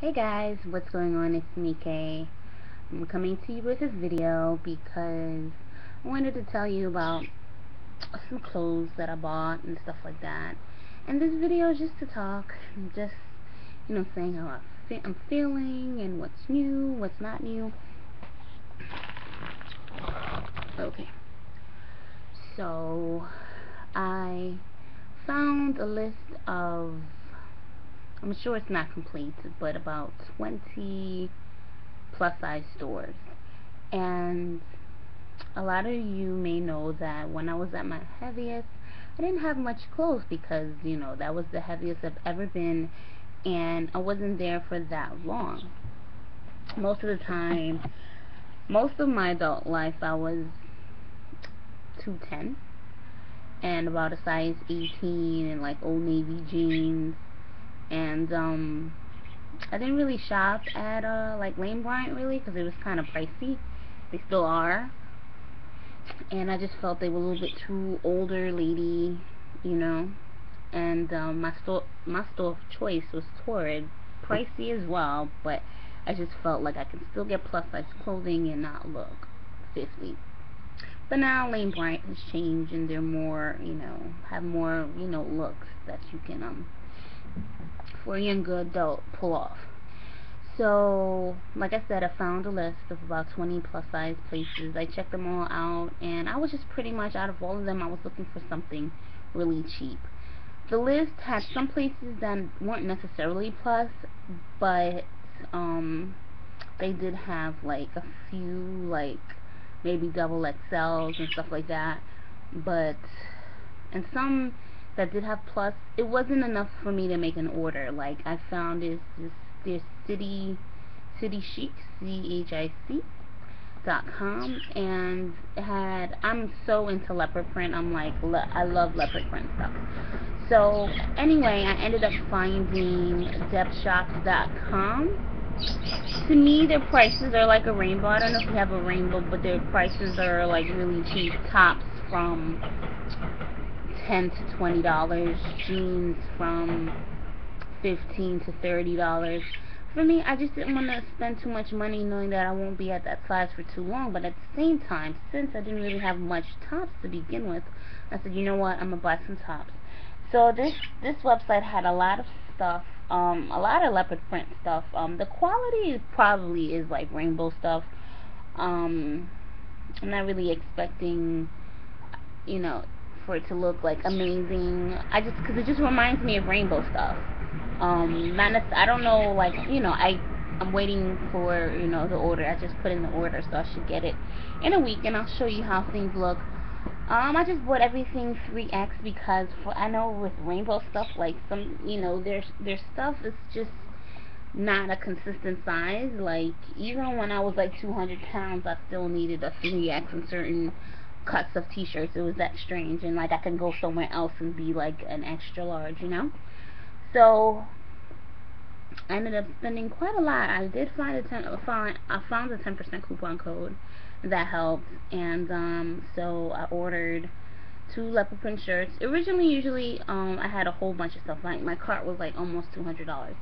Hey guys, what's going on? It's me, Kay. I'm coming to you with this video because I wanted to tell you about some clothes that I bought and stuff like that. And this video is just to talk, and just, saying how I'm feeling and what's new, what's not new. Okay, so I found a list of, I'm sure it's not complete, but about 20 plus size stores. And a lot of you may know that when I was at my heaviest, I didn't have much clothes because, that was the heaviest I've ever been, and I wasn't there for that long. Most of the time, most of my adult life, I was 210 and about a size 18 and like Old Navy jeans. And I didn't really shop at like Lane Bryant really because it was kind of pricey. They still are. And I just felt they were a little bit too older lady, and my store of choice was Torrid, pricey as well, but I just felt like I could still get plus size clothing and not look 50. But now Lane Bryant has changed and they're more, have more, looks that you can for a young adult pull off. So, like I said, I found a list of about 20 plus size places. I checked them all out, and I was just pretty much, out of all of them, I was looking for something really cheap. The list had some places that weren't necessarily plus, but they did have like a few, like maybe double XLs and stuff like that. But, and some that did have plus, it wasn't enough for me to make an order. Like I found this City Chic, CHIC.com, and it had, I'm so into leopard print. I'm like, I love leopard print stuff. So anyway, I ended up finding depthshops.com. To me, their prices are like a rainbow. I don't know if you have a rainbow, but their prices are like really cheap. Tops from $10 to $20, jeans from $15 to $30. For me, I just didn't want to spend too much money knowing that I won't be at that size for too long. But at the same time, since I didn't really have much tops to begin with, I said, you know what, I'm gonna buy some tops. So this website had a lot of stuff, a lot of leopard print stuff. The quality probably is like rainbow stuff. I'm not really expecting, you know, for it to look like amazing. Because it just reminds me of rainbow stuff. I don't know, like, I'm waiting for, the order. I just put in the order, so I should get it in a week, and I'll show you how things look. I just bought everything 3X because I know with rainbow stuff, like their stuff is just not a consistent size. Like even when I was like 200 pounds, I still needed a 3X in certain cuts of t-shirts. It was that strange, and like I can go somewhere else and be like an extra large. So I ended up spending quite a lot. I did find I found a 10% coupon code that helped, and so I ordered 2 leopard print shirts. Originally, usually, I had a whole bunch of stuff. Like my cart was like almost $200,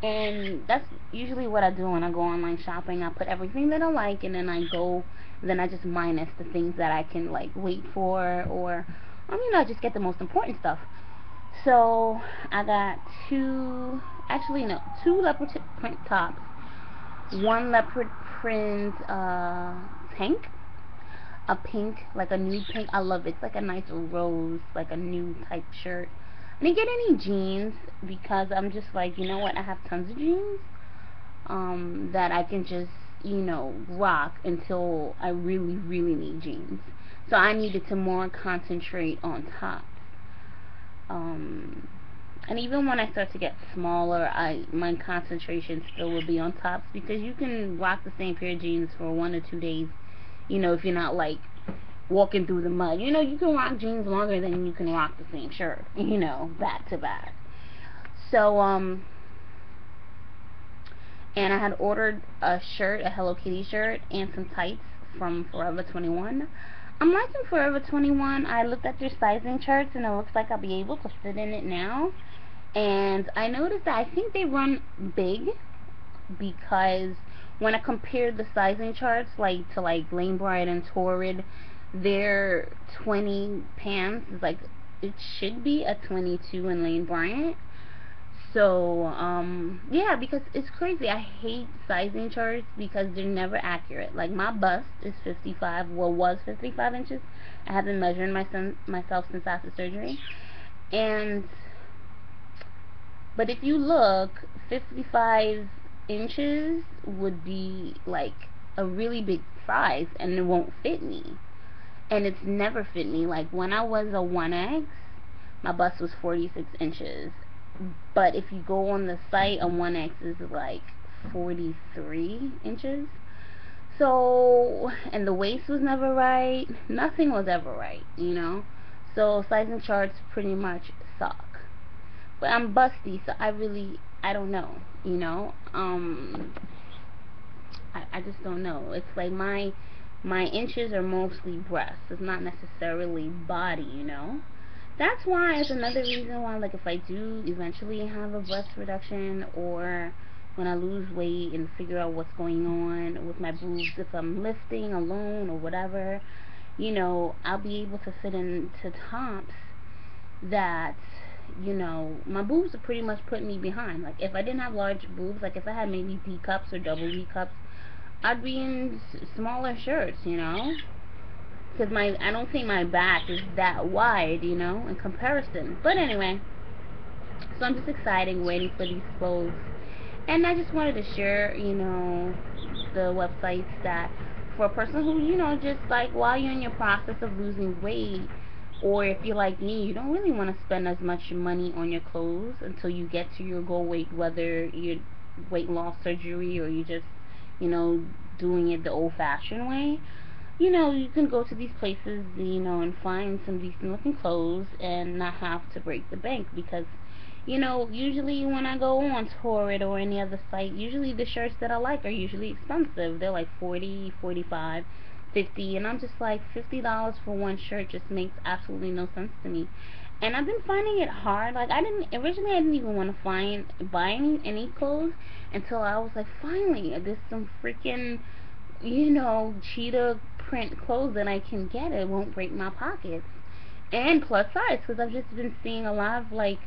and that's usually what I do when I go online shopping. I put everything that I like, and then I just minus the things that I can like wait for, or I just get the most important stuff. So I got two leopard print tops, one leopard print tank, a pink, like a nude pink. I love it. It's like a nice rose, like a nude type shirt. I didn't get any jeans because I'm just like, you know what? I have tons of jeans that I can just, rock until I really, really need jeans. So I needed to more concentrate on tops. Um, and even when I start to get smaller, my concentration still will be on tops because you can rock the same pair of jeans for 1 or 2 days. If you're not like walking through the mud, you can rock jeans longer than you can rock the same shirt. Back to back. So and I had ordered a shirt, a Hello Kitty shirt, and some tights from Forever 21. I'm liking Forever 21. I looked at their sizing charts and it looks like I'll be able to fit in it now. And I noticed that I think they run big. because when I compared the sizing charts, like to like Lane Bryant and Torrid, their 20 pants is like, it should be a 22 in Lane Bryant. So yeah, because it's crazy. I hate sizing charts because they're never accurate. Like my bust is 55, well, was 55 inches. I haven't measured myself since after surgery, and but if you look, 55 inches would be like a really big size, and it won't fit me. And it's never fit me. Like when I was a 1X, my bust was 46 inches. But if you go on the site, a 1X is like 43 inches. So, and the waist was never right. Nothing was ever right, you know? So sizing charts pretty much suck. But I'm busty, so I don't know, you know? I just don't know. It's like my inches are mostly breasts. It's not necessarily body, you know? That's why, it's another reason why, like, if I do eventually have a breast reduction, or when I lose weight and figure out what's going on with my boobs, if I'm lifting alone or whatever, you know, I'll be able to fit into tops that, you know, my boobs are pretty much putting me behind. Like, if I didn't have large boobs, like, if I had maybe D cups or double D cups, I'd be in smaller shirts, you know? Because I don't think my back is that wide, you know, in comparison. But anyway, so I'm just excited, waiting for these clothes. And I just wanted to share, you know, the websites that, for a person who, you know, just like while you're in your process of losing weight, or if you're like me, you don't really want to spend as much money on your clothes until you get to your goal weight, whether you're weight loss surgery or you just, you know, doing it the old-fashioned way. You know, you can go to these places, you know, and find some decent looking clothes and not have to break the bank, because, you know, usually when I go on Torrid or any other site, usually the shirts that I like are usually expensive. They're like 40, 45, 50, and I'm just like, $50 for one shirt just makes absolutely no sense to me. And I've been finding it hard. Like, I didn't even want to buy any clothes until I was like, finally, there's some freaking, you know, cheetah print clothes that I can get. It won't break my pockets. And plus size, because I've just been seeing a lot of like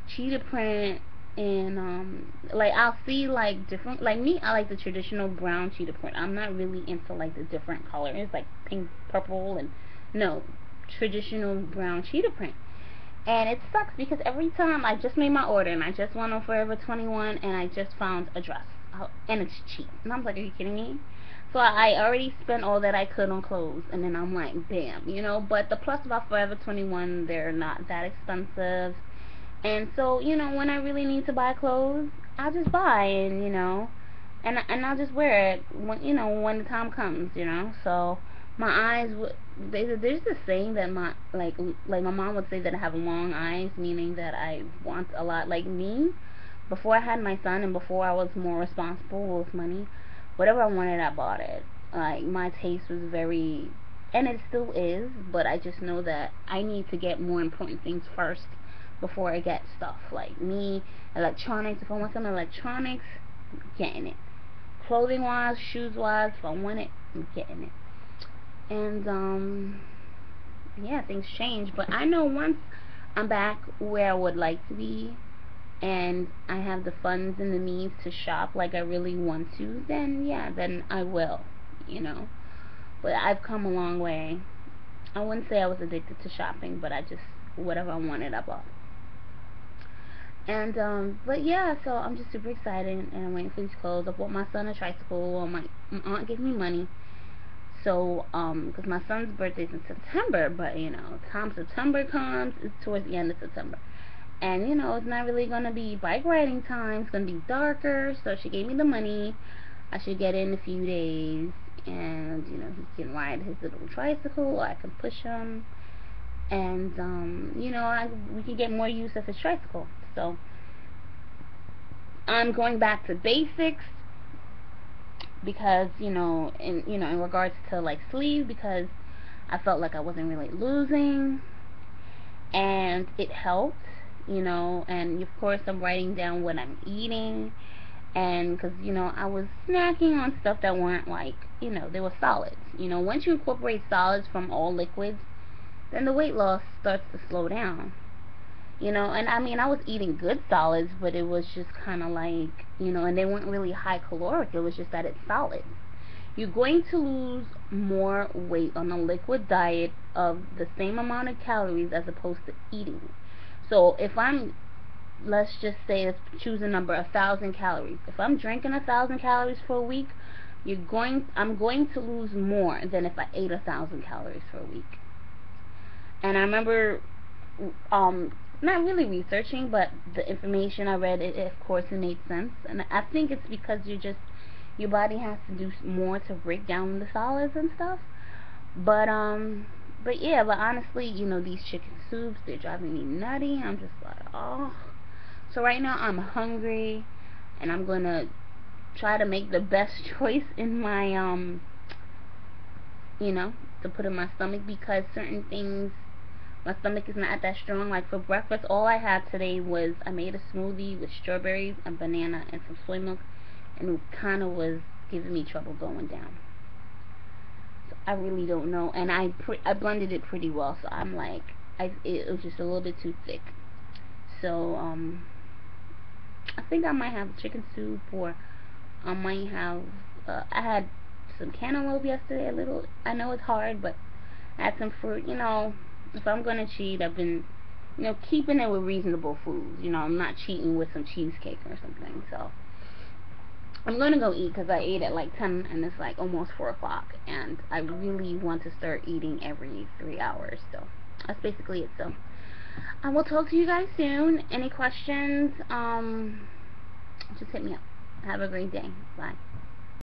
cheetah print, and like I'll see like different, like me, I like the traditional brown cheetah print. I'm not really into like the different colors, like pink, purple, and no, traditional brown cheetah print. And it sucks because every time I just made my order and I just went on Forever 21 and I just found a dress. And it's cheap. And I'm like, are you kidding me? So I already spent all that I could on clothes, and then I'm like, bam, you know. But the plus about Forever 21, they're not that expensive. And so, you know, when I really need to buy clothes, I'll just buy, and, you know, and I'll just wear it when, you know, when the time comes, you know. So my eyes there's this saying that like my mom would say that I have long eyes, meaning that I want a lot. Like me, before I had my son and before I was more responsible with money, whatever I wanted, I bought it. Like, my taste was very, and it still is, but I just know that I need to get more important things first before I get stuff. Like me, electronics, if I want some electronics, I'm getting it. Clothing wise, shoes wise, if I want it, I'm getting it. And yeah, things change, but I know once I'm back where I would like to be, and I have the funds and the means to shop like I really want to, then yeah, then I will, you know. But I've come a long way. I wouldn't say I was addicted to shopping, but I just, whatever I wanted, I bought. And but yeah, so I'm just super excited, and I'm waiting for these clothes. I bought my son a tricycle. My aunt gave me money. So, because my son's birthday's in September, but you know, time September comes, it's towards the end of September. And you know, it's not really gonna be bike riding time, it's gonna be darker, so she gave me the money. I should get it in a few days, and you know, he can ride his little tricycle, I can push him, and you know, we can get more use of his tricycle. So I'm going back to basics, because in regards to like sleeve, because I felt like I wasn't really losing, and it helped, you know. And of course I'm writing down what I'm eating, And because, you know, I was snacking on stuff that weren't like, you know, they were solids. You know, once you incorporate solids from all liquids, then the weight loss starts to slow down. You know, and I mean, I was eating good solids, but it was just kind of like, you know, and they weren't really high caloric. It was just that it's solids. You're going to lose more weight on a liquid diet of the same amount of calories as opposed to eating. So if I'm, let's just say, let's choose a number, 1,000 calories. If I'm drinking 1,000 calories for a week, I'm going to lose more than if I ate 1,000 calories for a week. And I remember, not really researching, but the information I read, it of course it made sense. And I think it's because your body has to do more to break down the solids and stuff. But yeah, but honestly, you know, these chicken soups, they're driving me nutty. I'm just like, oh. So right now I'm hungry, and I'm gonna try to make the best choice in my you know, to put in my stomach, because certain things, my stomach is not that strong. Like for breakfast, all I had today was, I made a smoothie with strawberries and banana and some soy milk, and it kind of was giving me trouble going down. So I really don't know, and I blended it pretty well, so I'm like, it was just a little bit too thick. So I think I might have chicken soup, or I might have I had some cantaloupe yesterday. A little. I know it's hard, but I had some fruit. You know, if I'm gonna cheat, I've been, you know, keeping it with reasonable foods. You know, I'm not cheating with some cheesecake or something. So I'm gonna go eat, because I ate at like 10 and it's like almost 4 o'clock, and I really want to start eating every 3 hours. So that's basically it. So I will talk to you guys soon. Any questions? Just hit me up. Have a great day. Bye.